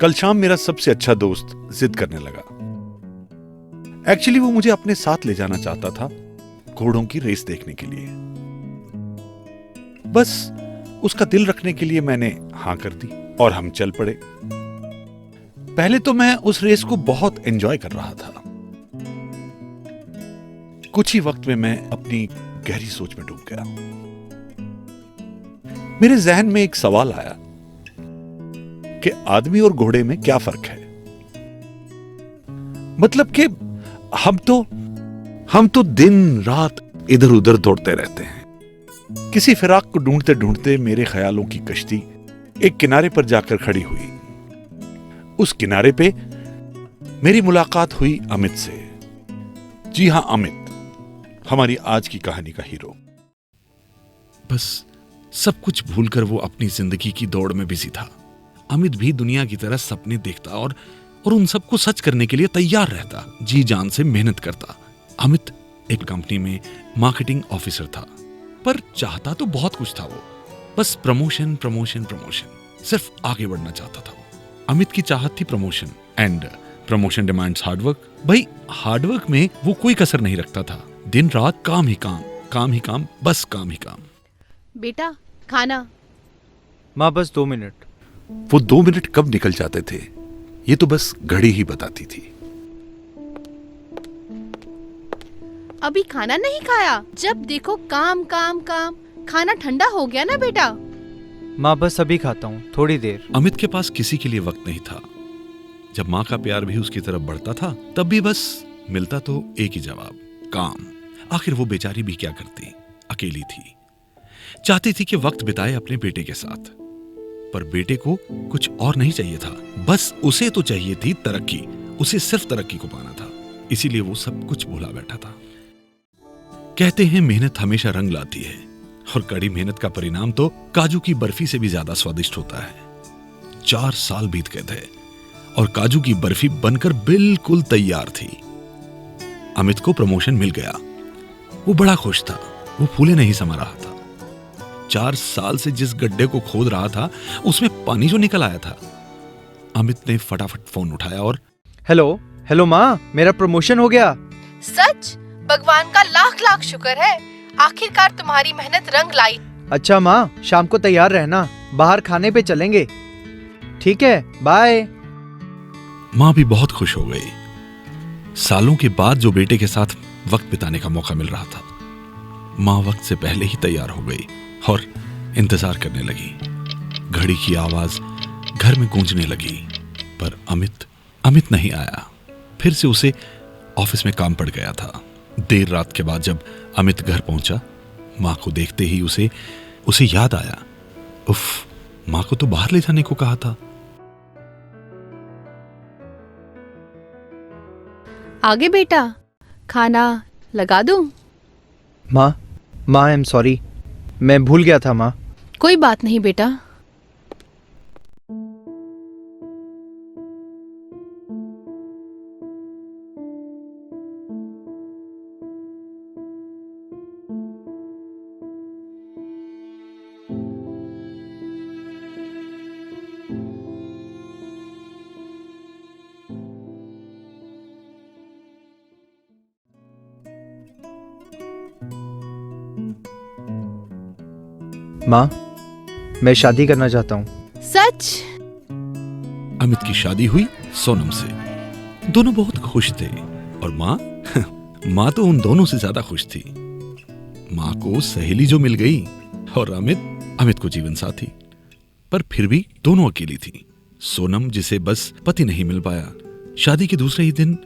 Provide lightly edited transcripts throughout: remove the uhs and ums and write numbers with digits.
कल शाम मेरा सबसे अच्छा दोस्त जिद करने लगा। एक्चुअली वो मुझे अपने साथ ले जाना चाहता था घोड़ों की रेस देखने के लिए। बस उसका दिल रखने के लिए मैंने हां कर दी और हम चल पड़े। पहले तो मैं उस रेस को बहुत एंजॉय कर रहा था। कुछ ही वक्त में मैं अपनी गहरी सोच में डूब गया। मेरे जहन में एक सवाल आया कि आदमी और घोड़े में क्या फर्क है। मतलब कि हम तो दिन रात इधर उधर दौड़ते रहते हैं। किसी फिराक को ढूंढते ढूंढते मेरे ख्यालों की कश्ती एक किनारे पर जाकर खड़ी हुई। उस किनारे पे मेरी मुलाकात हुई अमित से। जी हां, अमित, हमारी आज की कहानी का हीरो। बस सब कुछ भूलकर वो अपनी जिंदगी की दौड़ में बिजी था। अमित भी दुनिया की तरह सपने देखता और उन सबको सच करने के लिए तैयार रहता, जी जान से मेहनत करता। अमित एक कंपनी में मार्केटिंग ऑफिसर था, पर चाहता तो बहुत कुछ था। वो बस प्रमोशन प्रमोशन प्रमोशन, सिर्फ आगे बढ़ना चाहता था। अमित की चाहत थी promotion, and promotion demands hard work. भाई हार्डवर्क में वो कोई कसर नहीं रखता था। दिन रात काम ही काम, काम ही काम, बस काम ही काम। बेटा खाना। माँ बस 2 मिनट। वो 2 मिनट कब निकल जाते थे ये तो बस घड़ी ही बताती थी। अभी खाना नहीं खाया? जब देखो काम काम काम। खाना ठंडा हो गया ना बेटा। माँ बस अभी खाता हूँ, थोड़ी देर। अमित के पास किसी के लिए वक्त नहीं था। जब माँ का प्यार भी उसकी तरफ बढ़ता था, तब भी बस मिलता तो एक ही जवाब, काम। आखिर वो बेचारी भी क्या करती, अकेली थी। चाहती थी कि वक्त बिताए अपने बेटे के साथ, पर बेटे को कुछ और नहीं चाहिए था। बस उसे तो चाहिए थी तरक्की। उसे सिर्फ तरक्की को पाना था, इसीलिए वो सब कुछ भुला बैठा था। कहते हैं मेहनत हमेशा रंग लाती है, और कड़ी मेहनत का परिणाम तो काजू की बर्फी से भी ज्यादा स्वादिष्ट होता है। 4 साल बीत गए थे और काजू की बर्फी बनकर बिल्कुल तैयार थी। अमित को प्रमोशन मिल गया। वो बड़ा खुश था, वो फूले नहीं समा रहा था। 4 साल से जिस गड्ढे को खोद रहा था, उसमें पानी जो निकल आया था। अमित ने फटाफट फोन उठाया और हेलो माँ, मेरा प्रमोशन हो गया। सच? भगवान का लाख लाख शुक्र है, आखिरकार तुम्हारी मेहनत रंग लाई। अच्छा माँ, शाम को तैयार रहना, बाहर खाने पे चलेंगे। ठीक है, बाय। माँ भी बहुत खुश हो गई। सालों के बाद जो बेटे के साथ वक्त बिताने का मौका मिल रहा था। माँ वक्त से पहले ही तैयार हो गई और इंतजार करने लगी। घड़ी की आवाज घर में गूंजने लगी, पर अमित नहीं आया। फिर से उसे ऑफिस में काम पड़ गया था। देर रात के बाद जब अमित घर पहुंचा, माँ को देखते ही उसे याद आया, उफ, माँ को तो बाहर ले जाने को कहा था। आगे बेटा, खाना लगा दूं? माँ आई एम सॉरी, मैं भूल गया था माँ। कोई बात नहीं बेटा। माँ, मैं शादी करना चाहता हूँ। सच? अमित की शादी हुई सोनम से। दोनों बहुत खुश थे और माँ तो उन दोनों से ज्यादा खुश थी। माँ को सहेली जो मिल गई और अमित को जीवन साथी। पर फिर भी दोनों अकेली थी। सोनम जिसे बस पति नहीं मिल पाया। शादी के दूसरे ही दिन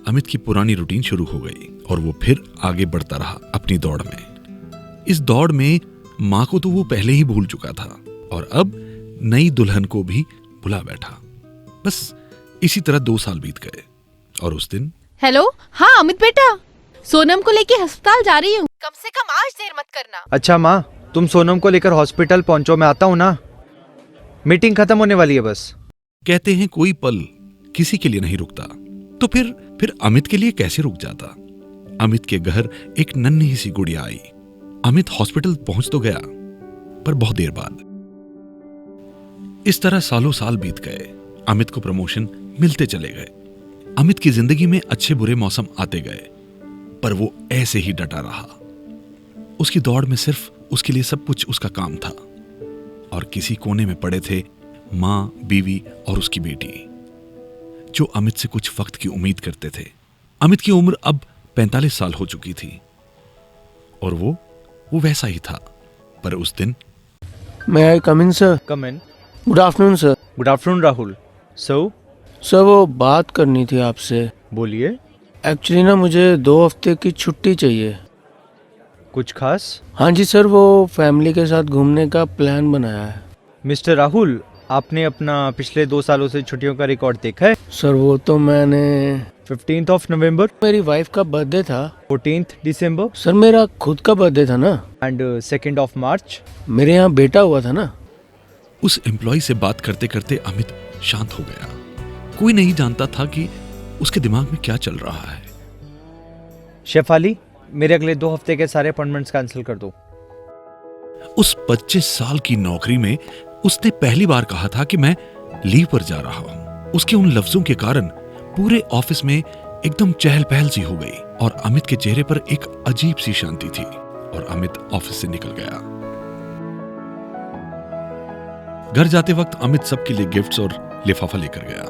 अमित की पुरानी रूटीन शुरू हो गई और वो फिर आगे बढ़ता रहा अपनी दौड़ में। इस दौड़ में माँ को तो वो पहले ही भूल चुका था और अब नई दुल्हन को भी भुला बैठा। बस इसी तरह 2 साल बीत गए और उस दिन। हेलो, हाँ अमित बेटा, सोनम को लेके अस्पताल जा रही हूँ, कम से कम आज देर मत करना। अच्छा माँ, तुम सोनम को लेकर हॉस्पिटल पहुंचो, मैं आता हूँ ना। मीटिंग खत्म होने वाली है बस। कहते हैं कोई पल किसी के लिए नहीं रुकता, तो फिर अमित के लिए कैसे रुक जाता। अमित के घर एक नन्ही सी गुड़िया आई। अमित हॉस्पिटल पहुंच तो गया, पर बहुत देर बाद। इस तरह सालों साल बीत गए अमित को प्रमोशन मिलते चले गए। अमित की जिंदगी में अच्छे बुरे मौसम आते गए, पर वो ऐसे ही डटा रहा। उसकी दौड़ में सिर्फ उसके लिए सब कुछ उसका काम था, और किसी कोने में पड़े थे मां, बीवी और उसकी बेटी, जो अमित से कुछ वक्त की उम्मीद करते थे। अमित की उम्र अब 45 साल हो चुकी थी, और वो वैसा ही था। पर उस दिन May I come in, sir? Come in. Good afternoon, sir. Good afternoon Rahul. So sir वो बात करनी थी आपसे। बोलिए, एक्चुअली ना मुझे 2 हफ्ते की छुट्टी चाहिए। कुछ खास? हाँ जी सर, वो फैमिली के साथ घूमने का प्लान बनाया है। मिस्टर राहुल, आपने अपना पिछले 2 सालों से छुट्टियों का रिकॉर्ड देखा है? सर वो तो मैंने 15th ऑफ नवंबर, मेरी वाइफ का बर्थडे था। 14th दिसंबर सर मेरा खुद का बर्थडे था ना। And 2nd of March. मेरे यहाँ बेटा हुआ था ना। उस एम्प्लॉय से बात करते करते अमित शांत हो गया। कोई नहीं जानता था कि उसके दिमाग में क्या चल रहा है। शेफाली, मेरे अगले 2 हफ्ते के सारे अपॉइंटमेंट्स कैंसिल कर दो। उस 25 साल की नौकरी में उसने पहली बार कहा था कि मैं लीव पर जा रहा हूं। उसके उन लफ्जों के कारण पूरे ऑफिस में एकदम चहल पहल सी हो गई, और अमित के चेहरे पर एक अजीब सी शांति थी, और अमित ऑफिस से निकल गया। घर जाते वक्त अमित सबके लिए गिफ्ट्स और लिफाफा लेकर गया।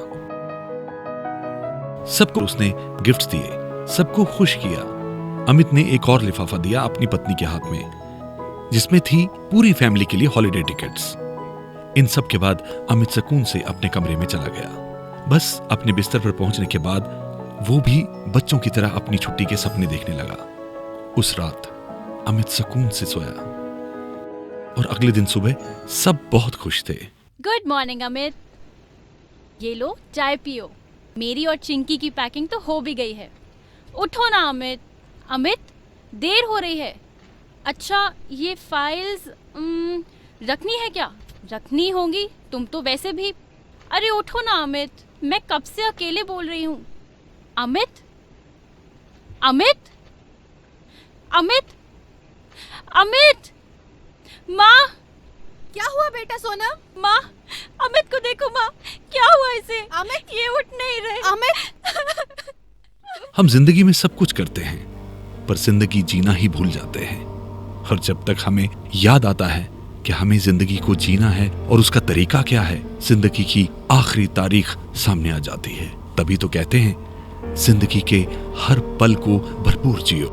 सबको उसने गिफ्ट्स दिए, सबको खुश किया। अमित ने एक और लिफाफा दिया अपनी पत्नी के हाथ में, जिसमें थी पूरी फैमिली के लिए हॉलिडे टिकट्स। इन सब के बाद अमित सुकून से अपने कमरे में चला गया। बस अपने बिस्तर पर पहुंचने के बाद वो भी बच्चों की तरह अपनी छुट्टी के सपने देखने लगा। उस रात अमित सुकून से सोया, और अगले दिन सुबह सब बहुत खुश थे। गुड मॉर्निंग अमित, ये लो चाय पियो। मेरी और चिंकी की पैकिंग तो हो भी गई है। उठो ना अमित। अमित, देर हो रही है। अच्छा, ये फाइल्स रखनी है क्या? रखनी होंगी, तुम तो वैसे भी। अरे उठो ना अमित, मैं कब से अकेले बोल रही हूँ। अमित, अमित, अमित, अमित, माँ। क्या हुआ बेटा सोनम? माँ, अमित को देखो माँ, क्या हुआ इसे? अमित, ये उठ नहीं रहे। अमित। हम जिंदगी में सब कुछ करते हैं, पर जिंदगी जीना ही भूल जाते हैं। और जब तक हमें याद आता है कि हमें जिंदगी को जीना है और उसका तरीका क्या है, जिंदगी की आखिरी तारीख सामने आ जाती है। तभी तो कहते हैं, जिंदगी के हर पल को भरपूर जियो।